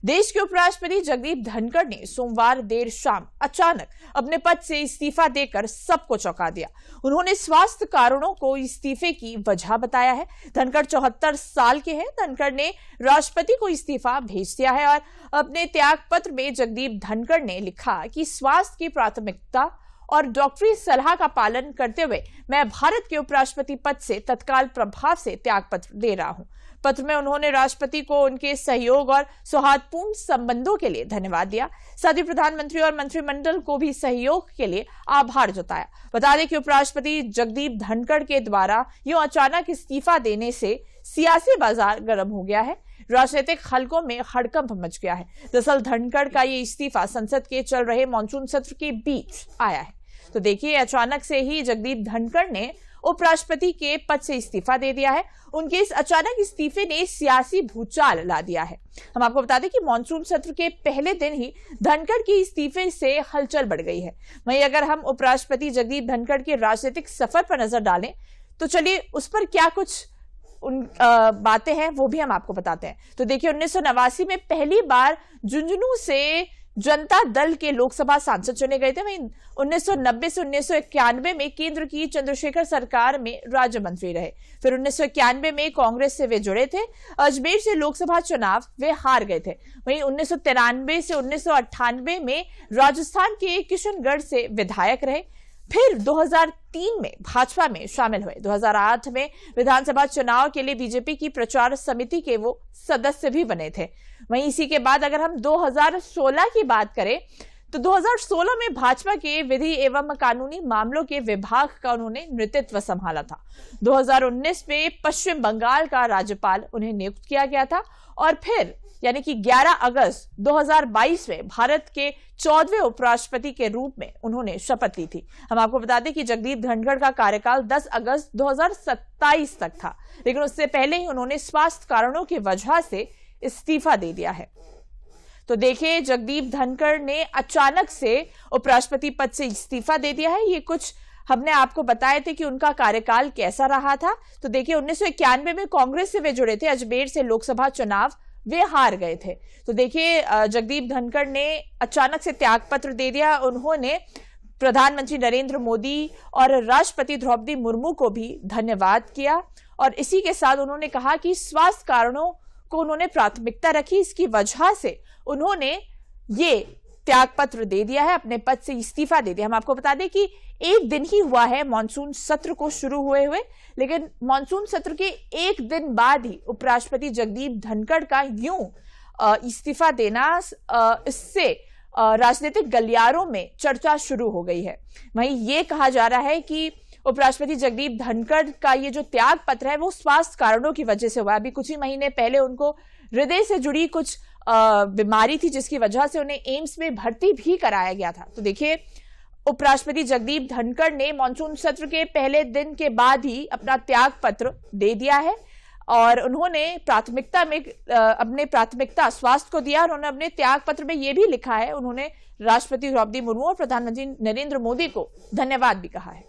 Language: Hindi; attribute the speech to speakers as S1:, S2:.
S1: देश के उपराष्ट्रपति जगदीप धनखड़ ने सोमवार देर शाम अचानक अपने पद से इस्तीफा देकर सबको चौंका दिया। उन्होंने स्वास्थ्य कारणों को इस्तीफे की वजह बताया है। धनखड़ 74 साल के हैं। धनखड़ ने राष्ट्रपति को इस्तीफा भेज दिया है और अपने त्याग पत्र में जगदीप धनखड़ ने लिखा कि स्वास्थ्य की प्राथमिकता और डॉक्टरी सलाह का पालन करते हुए मैं भारत के उपराष्ट्रपति पद से तत्काल प्रभाव से त्याग पत्र दे रहा हूं। पत्र में उन्होंने राष्ट्रपति को उनके सहयोग और सौहार्दपूर्ण संबंधों के लिए धन्यवाद दिया। साथ ही प्रधानमंत्री और मंत्रिमंडल को भी सहयोग के लिए आभार जताया। बता दें कि उपराष्ट्रपति जगदीप धनखड़ के द्वारा यूं अचानक इस्तीफा देने से सियासी बाजार गर्म हो गया है। राजनीतिक हलकों में हड़कंप मच गया है। दरअसल धनखड़ का ये इस्तीफा संसद के चल रहे मॉनसून सत्र के बीच आया है। तो देखिए, अचानक से ही जगदीप धनखड़ ने उपराष्ट्रपति के पद से इस्तीफा दे दिया है। उनके इस अचानक इस्तीफे ने सियासी भूचाल ला दिया है। हम आपको बता दें कि मॉनसून सत्र के पहले दिन ही धनखड़ के इस्तीफे से हलचल बढ़ गई है। वहीं अगर हम उपराष्ट्रपति जगदीप धनखड़ के राजनीतिक सफर पर नजर डालें तो चलिए उस पर क्या कुछ बातें हैं वो भी हम आपको बताते हैं। तो देखिए, 1989 में पहली बार झुंझुनू से जनता दल के लोकसभा सांसद चुने गए थे। वहीं 1990 से 1991 में केंद्र की चंद्रशेखर सरकार में राज्य मंत्री रहे। फिर 1991 में कांग्रेस से वे जुड़े थे। अजमेर से लोकसभा चुनाव वे हार गए थे। वहीं 1993 से 1998 में राजस्थान के किशनगढ़ से विधायक रहे। फिर 2003 में भाजपा में शामिल हुए। 2008 में विधानसभा चुनाव के लिए बीजेपी की प्रचार समिति के वो सदस्य भी बने थे। वहीं इसी के बाद अगर हम 2016 की बात करें तो 2016 में भाजपा के विधि एवं कानूनी मामलों के विभाग का उन्होंने नेतृत्व संभाला था। 2019 में पश्चिम बंगाल का राज्यपाल उन्हें नियुक्त किया गया था और फिर यानी कि 11 अगस्त 2022 में भारत के 14वें उपराष्ट्रपति के रूप में उन्होंने शपथ ली थी। हम आपको बता दें कि जगदीप धनखड़ का कार्यकाल 10 अगस्त 2027 तक था, लेकिन उससे पहले ही उन्होंने स्वास्थ्य कारणों की वजह से इस्तीफा दे दिया है। तो देखिए, जगदीप धनखड़ ने अचानक से उपराष्ट्रपति पद से इस्तीफा दे दिया है। ये कुछ हमने आपको बताए थे कि उनका कार्यकाल कैसा रहा था। तो देखिए, 1991 में कांग्रेस से वे जुड़े थे। अजमेर से लोकसभा चुनाव वे हार गए थे। तो देखिए, जगदीप धनखड़ ने अचानक से त्यागपत्र दे दिया। उन्होंने प्रधानमंत्री नरेंद्र मोदी और राष्ट्रपति द्रौपदी मुर्मू को भी धन्यवाद किया और इसी के साथ उन्होंने कहा कि स्वास्थ्य कारणों को उन्होंने प्राथमिकता रखी। इसकी वजह से उन्होंने ये त्यागपत्र दे दिया है, अपने पद से इस्तीफा दे दिया। हम आपको बता दें कि एक दिन ही हुआ है मॉनसून सत्र को शुरू हुए, लेकिन मॉनसून सत्र के एक दिन बाद ही उपराष्ट्रपति जगदीप धनखड़ का यूं इस्तीफा देना, इससे राजनीतिक गलियारों में चर्चा शुरू हो गई है। वहीं ये कहा जा रहा है कि उपराष्ट्रपति जगदीप धनखड़ का ये जो त्याग पत्र है वो स्वास्थ्य कारणों की वजह से हुआ। अभी कुछ ही महीने पहले उनको हृदय से जुड़ी कुछ बीमारी थी, जिसकी वजह से उन्हें एम्स में भर्ती भी कराया गया था। तो देखिए, उपराष्ट्रपति जगदीप धनखड़ ने मॉनसून सत्र के पहले दिन के बाद ही अपना त्याग पत्र दे दिया है और उन्होंने प्राथमिकता में अपने प्राथमिकता स्वास्थ्य को दिया। उन्होंने अपने त्याग पत्र में यह भी लिखा है, उन्होंने राष्ट्रपति द्रौपदी मुर्मू और प्रधानमंत्री नरेंद्र मोदी को धन्यवाद भी कहा है।